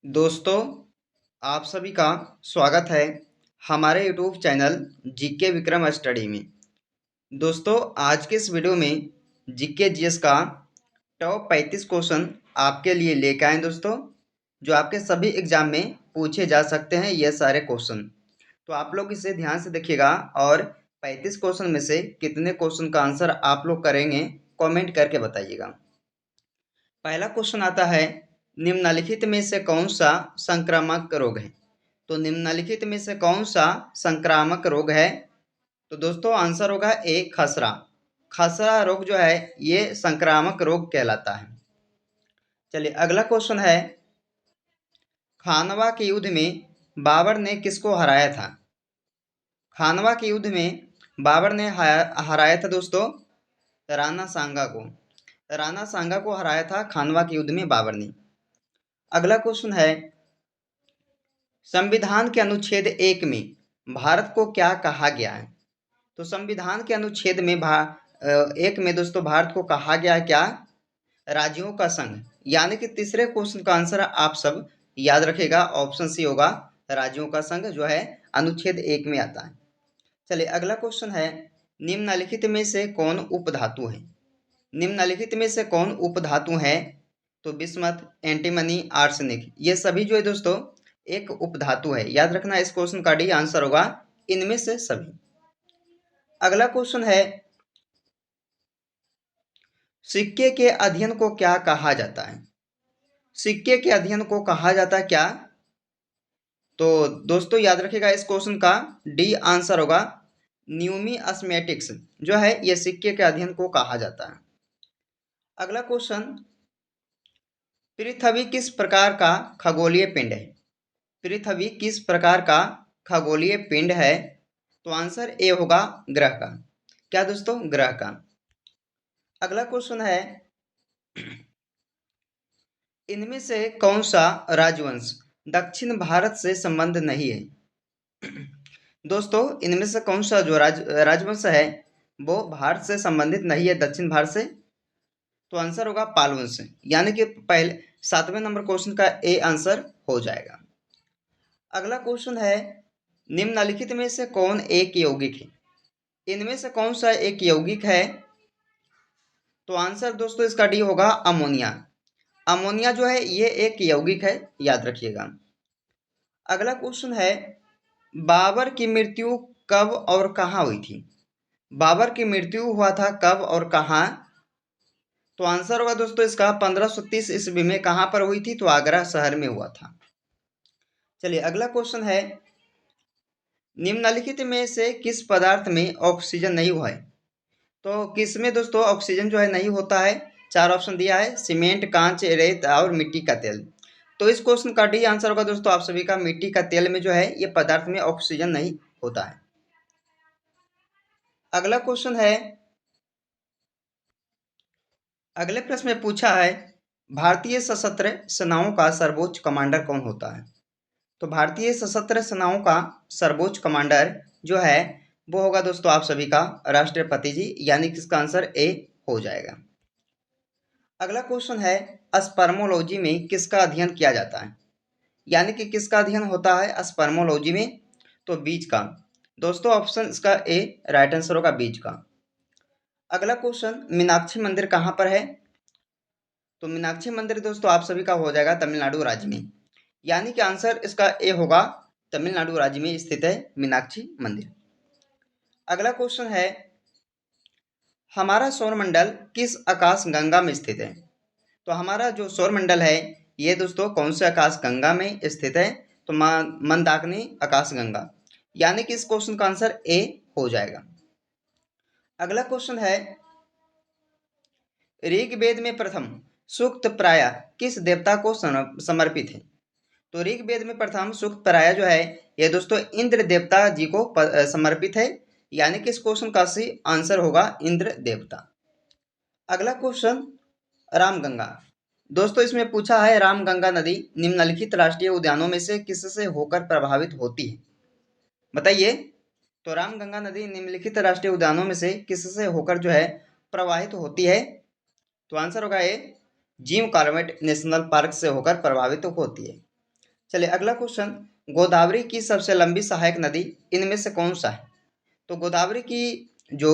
दोस्तों, आप सभी का स्वागत है हमारे YouTube channel GK Vikram study में। दोस्तों, आज के इस वीडियो में जीके जीएस का टॉप 35 क्वेश्चन आपके लिए लेकर आए दोस्तों, जो आपके सभी एग्जाम में पूछे जा सकते हैं। ये सारे क्वेश्चन तो आप लोग इसे ध्यान से देखिएगा और 35 क्वेश्चन में से कितने क्वेश्चन का आंसर आप लोग करेंगे कमेंट करके बताइएगा। पहला क्वेश्चन आता है, निम्नलिखित में से कौन सा संक्रामक रोग है। तो निम्नलिखित में से कौन सा संक्रामक रोग है। तो दोस्तों आंसर होगा ए, खसरा। खसरा रोग जो है ये संक्रामक रोग कहलाता है। चलिए अगला क्वेश्चन है, खानवा के युद्ध में बाबर ने किसको हराया था। खानवा के युद्ध में बाबर ने हराया था दोस्तों राणा सांगा को। राणा सांगा को हराया था खानवा के युद्ध में बाबर ने। अगला क्वेश्चन है, संविधान के अनुच्छेद 1 में भारत को क्या कहा गया है। तो संविधान के अनुच्छेद में 1 में दोस्तों भारत को कहा गया है क्या, राज्यों का संघ। यानी कि तीसरे क्वेश्चन का आंसर आप सब याद रखेगा, ऑप्शन सी होगा, राज्यों का संघ जो है अनुच्छेद 1 में आता है। चलिए अगला क्वेश्चन है, निम्नलिखित में से कौन उपधातु है। निम्नलिखित में से कौन उपधातु है। तो बिस्मथ, एंटीमनी, आर्सेनिक, ये सभी जो है दोस्तों एक उपधातु है। याद रखना, इस क्वेश्चन का डी आंसर होगा इनमें से सभी। अगला क्वेश्चन है, सिक्के के अध्ययन को क्या कहा जाता है। सिक्के के अध्ययन को कहा जाता है क्या। तो दोस्तों याद रखिएगा, इस क्वेश्चन का डी आंसर होगा न्यूमिस्मेटिक्स जो है ये सिक्के के अध्ययन को कहा जाता है। अगला क्वेश्चन, पृथ्वी किस प्रकार का खगोलीय पिंड है। पृथ्वी किस प्रकार का खगोलीय पिंड है। तो आंसर ए होगा ग्रह का। क्या दोस्तों, ग्रह का। अगला क्वेश्चन है, इनमें से कौन सा राजवंश दक्षिण भारत से संबंध नहीं है। दोस्तों इनमें से कौन सा जो राजवंश है वो भारत से संबंधित नहीं है, दक्षिण भारत से। तो आंसर होगा पाल वंश। यानी कि पहले 7वें नंबर क्वेश्चन का ए आंसर हो जाएगा। अगला क्वेश्चन है, निम्नलिखित में से कौन एक यौगिक है। इनमें से कौन सा एक यौगिक है। तो आंसर दोस्तों इसका डी होगा अमोनिया। अमोनिया जो है ये एक यौगिक है, याद रखिएगा। अगला क्वेश्चन है, बाबर की मृत्यु कब और कहाँ हुई थी। बाबर की मृत्यु हुआ था कब और कहाँ। तो आंसर होगा दोस्तों इसका 1530 ईस्वी में। कहाँ पर हुई थी, तो आगरा शहर में हुआ था। चलिए अगला क्वेश्चन है, निम्नलिखित में से किस पदार्थ में ऑक्सीजन नहीं हुआ है। तो किस में दोस्तों ऑक्सीजन जो है नहीं होता है। 4 ऑप्शन दिया है, सीमेंट, कांच, रेत और मिट्टी का तेल। तो इस क्वेश्चन का डी आंसर होगा दोस्तों आप सभी का, मिट्टी का तेल में जो है ये पदार्थ में ऑक्सीजन नहीं होता है। अगला क्वेश्चन है, अगले प्रश्न में पूछा है, भारतीय सशस्त्र सेनाओं का सर्वोच्च कमांडर कौन होता है। तो भारतीय सशस्त्र सेनाओं का सर्वोच्च कमांडर जो है वो होगा दोस्तों आप सभी का राष्ट्रपति जी। यानी कि इसका आंसर ए हो जाएगा। अगला क्वेश्चन है, स्पर्मोलॉजी में किसका अध्ययन किया जाता है। यानी कि किसका अध्ययन होता है स्पर्मोलॉजी में। तो बीज का। दोस्तों ऑप्शन इसका ए राइट आंसर होगा, बीज का। अगला क्वेश्चन, मीनाक्षी मंदिर कहाँ पर है। तो मीनाक्षी मंदिर दोस्तों आप सभी का हो जाएगा तमिलनाडु राज्य में। यानी कि आंसर इसका ए होगा, तमिलनाडु राज्य में स्थित है मीनाक्षी मंदिर। अगला क्वेश्चन है, हमारा सौरमंडल किस आकाश गंगा में स्थित है। तो हमारा जो सौरमंडल है ये दोस्तों कौन से आकाश गंगा में स्थित है। तो मंदाकिनी आकाश गंगा। यानी कि इस क्वेश्चन का आंसर ए हो जाएगा। अगला क्वेश्चन है, ऋग्वेद में प्रथम सूक्त प्राय किस देवता को समर्पित है। तो ऋग्वेद में प्रथम सूक्त प्राय जो है ये दोस्तों इंद्र देवता जी को समर्पित है। यानी कि इस क्वेश्चन का सही आंसर होगा इंद्र देवता। अगला क्वेश्चन, रामगंगा। दोस्तों इसमें पूछा है, रामगंगा नदी निम्नलिखित राष्ट्रीय उद्यानों में से किससे होकर प्रभावित होती है। बताइए। तो रामगंगा नदी निम्नलिखित राष्ट्रीय उद्यानों में से किससे होकर जो है प्रवाहित होती है। तो आंसर होगा ए, जिम कॉर्बेट नेशनल पार्क से होकर प्रभावित होती है। चलिए अगला क्वेश्चन, गोदावरी की सबसे लंबी सहायक नदी इनमें से कौन सा है? तो गोदावरी की जो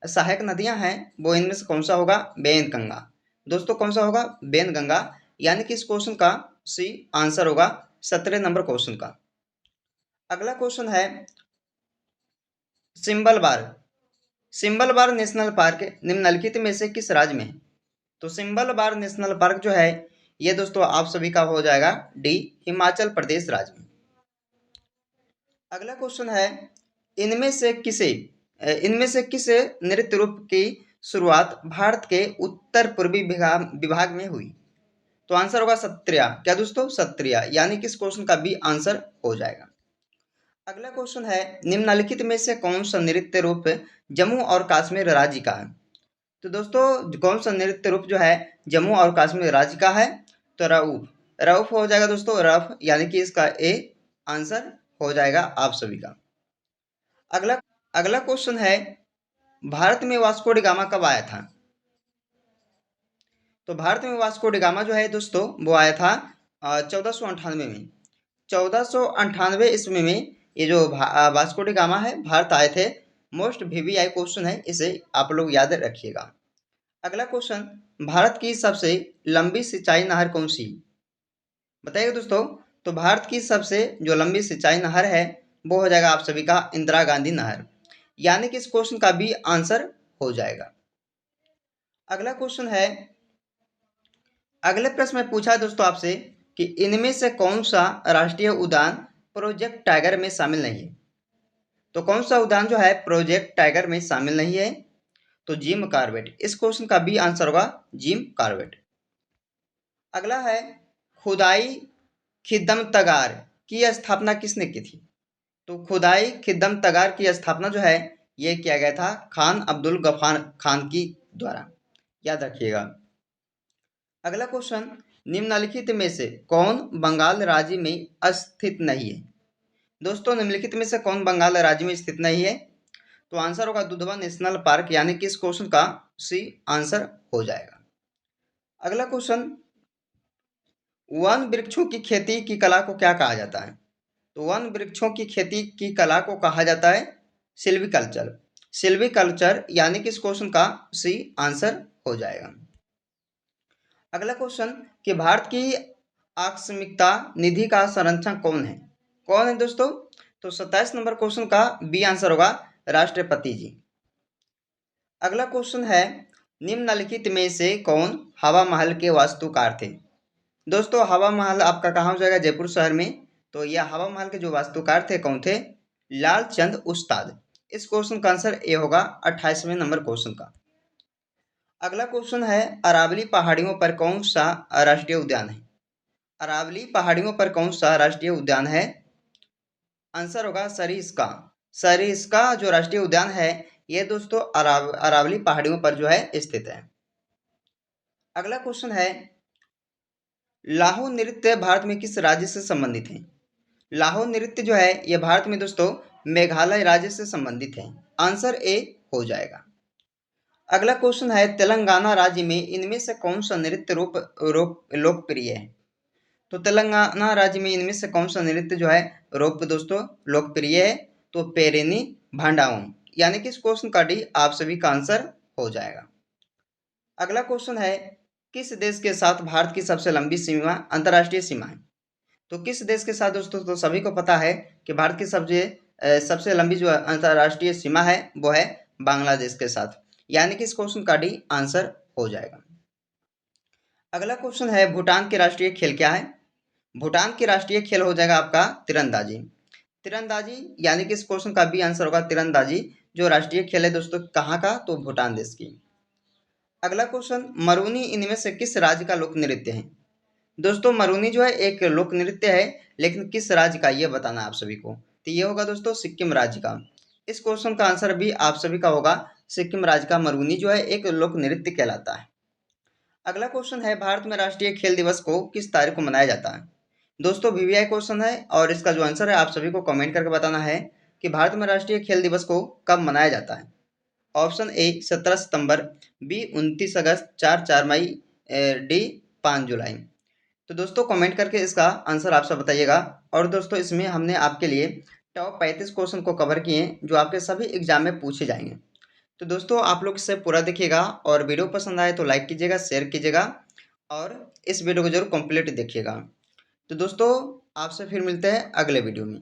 सहायक नदियां हैं वो इनमें से कौन सा होगा? बेन गंगा। दोस्तों कौन सा होगा? बेन गंगा। यानी कि इस क्वेश्चन का सी आंसर होगा 17 नंबर क्वेश्चन का। अगला क्वेश्चन है सिंबल बार। सिंबल बार नेशनल पार्क निम्नलिखित में से किस राज्य में है? तो सिंबल बार नेशनल पार्क जो है ये दोस्तों आप सभी का हो जाएगा डी, हिमाचल प्रदेश राज्य में। अगला क्वेश्चन है इनमें से किस नृत्य रूप की शुरुआत भारत के उत्तर पूर्वी विभाग में हुई? तो आंसर होगा सत्रिया। क्या दोस्तों? सत्रिया। यानी कि इस क्वेश्चन का भी आंसर हो जाएगा। अगला क्वेश्चन है निम्नलिखित में से कौन सा नृत्य रूप जम्मू और कश्मीर राज्य का है? तो दोस्तों कौन सा नृत्य रूप जो है जम्मू और कश्मीर राज्य का है? तो रऊफ। रऊफ हो जाएगा दोस्तों, रफ। यानी कि इसका ए आंसर हो जाएगा आप सभी का। अगला अगला क्वेश्चन है भारत में वास्को डी गामा कब आया था? तो भारत में वास्को डी गामा जो है दोस्तों वो आया था 1498 में। 1498 ईस्वी में ये जो वास्को डी गामा है भारत आए थे। मोस्ट वीवीआई क्वेश्चन है, इसे आप लोग याद रखिएगा। अगला क्वेश्चन, भारत की सबसे लंबी सिंचाई नहर कौन सी? बताइएगा दोस्तों। तो भारत की सबसे जो लंबी सिंचाई नहर है वो हो जाएगा आप सभी का इंदिरा गांधी नहर। यानी कि इस क्वेश्चन का भी आंसर हो जाएगा। अगला क्वेश्चन है, अगले प्रश्न में पूछा है दोस्तों आपसे कि इनमें से कौन सा राष्ट्रीय उद्यान प्रोजेक्ट टाइगर में शामिल नहीं है? तो कौन सा उद्यान जो है प्रोजेक्ट टाइगर में शामिल नहीं है? तो जिम कॉर्बेट। इस क्वेश्चन का भी आंसर होगा जिम कॉर्बेट। अगला है खुदाई खिदम तगार की स्थापना किसने की थी? तो खुदाई खिदम तगार की स्थापना जो है ये किया गया था खान अब्दुल गफार खान की द्वारा। याद रखिएगा। अगला क्वेश्चन, निम्नलिखित में से कौन बंगाल राज्य में स्थित नहीं है? दोस्तों निम्नलिखित में से कौन बंगाल राज्य में स्थित नहीं है? तो आंसर होगा दुधवा नेशनल पार्क। यानी कि इस क्वेश्चन का सी आंसर हो जाएगा। अगला क्वेश्चन, वन वृक्षों की खेती की कला को क्या कहा जाता है? तो वन वृक्षों की खेती की कला को कहा जाता है सिल्वीकल्चर। सिल्वीकल्चर। यानी कि इस क्वेश्चन का सी आंसर हो जाएगा। अगला क्वेश्चन कि भारत की आकस्मिकता निधि का संरक्षक कौन है? कौन है दोस्तों? तो 27 नंबर क्वेश्चन का बी आंसर होगा राष्ट्रपति जी। अगला क्वेश्चन है निम्नलिखित में से कौन हवा महल के वास्तुकार थे? दोस्तों हवा महल आपका कहाँ हो जाएगा? जयपुर शहर में। तो यह हवा महल के जो वास्तुकार थे कौन थे? लालचंद उस्ताद। इस क्वेश्चन का आंसर ए होगा 28वें नंबर क्वेश्चन का। अगला क्वेश्चन है अरावली पहाड़ियों पर कौन सा राष्ट्रीय उद्यान है? अरावली पहाड़ियों पर कौन सा राष्ट्रीय उद्यान है? आंसर होगा सरिस्का। सरिस्का जो राष्ट्रीय उद्यान है ये दोस्तों अरावली पहाड़ियों पर जो है स्थित है। अगला क्वेश्चन है लाहो नृत्य भारत में किस राज्य से संबंधित है? लाहो नृत्य जो है ये भारत में दोस्तों मेघालय राज्य से संबंधित है। आंसर ए हो जाएगा। अगला क्वेश्चन है तेलंगाना राज्य में इनमें से कौन सा नृत्य रूप लोकप्रिय है? तो तेलंगाना राज्य में इनमें से कौन सा नृत्य जो है रूप दोस्तों लोकप्रिय है? तो पेरिनी भांडाओं। यानी कि इस क्वेश्चन का डी आप सभी का आंसर हो जाएगा। अगला क्वेश्चन है किस देश के साथ भारत की सबसे लंबी सीमा अंतर्राष्ट्रीय सीमा है? तो किस देश के साथ दोस्तों? तो सभी को पता है कि भारत की सबसे लंबी जो अंतर्राष्ट्रीय सीमा है वो है बांग्लादेश के साथ। यानी कि इस क्वेश्चन का डी आंसर हो जाएगा। अगला क्वेश्चन है भूटान के राष्ट्रीय खेल क्या है? भूटान की राष्ट्रीय खेल हो जाएगा आपका तीरंदाजी। तीरंदाजी। यानी कि इस क्वेश्चन का भी आंसर होगा तीरंदाजी जो राष्ट्रीय खेल है दोस्तों कहाँ का? तो भूटान देश की। अगला क्वेश्चन मरूनी इनमें से किस राज्य का लोक नृत्य है? दोस्तों मरूनी जो है एक लोक नृत्य है लेकिन किस राज्य का ये बताना है आप सभी को। तो ये होगा दोस्तों सिक्किम राज्य का। इस क्वेश्चन का आंसर भी आप सभी का होगा सिक्किम राज्य का मरूनी जो है एक लोक नृत्य कहलाता है। अगला क्वेश्चन है भारत में राष्ट्रीय खेल दिवस को किस तारीख को मनाया जाता है? दोस्तों वीवीआई क्वेश्चन है और इसका जो आंसर है आप सभी को कमेंट करके बताना है कि भारत में राष्ट्रीय खेल दिवस को कब मनाया जाता है। ऑप्शन ए 17 सितंबर, बी 29 अगस्त, 4 मई, डी 5 जुलाई। तो दोस्तों कमेंट करके इसका आंसर आप सब बताइएगा। और दोस्तों इसमें हमने आपके लिए टॉप 35 क्वेश्चन को कवर किए हैं जो आपके सभी एग्जाम में पूछे जाएंगे। तो दोस्तों आप लोग इसे पूरा देखिएगा और वीडियो पसंद आए तो लाइक कीजिएगा, शेयर कीजिएगा और इस वीडियो को जरूर कंप्लीट देखिएगा। तो दोस्तों आपसे फिर मिलते हैं अगले वीडियो में।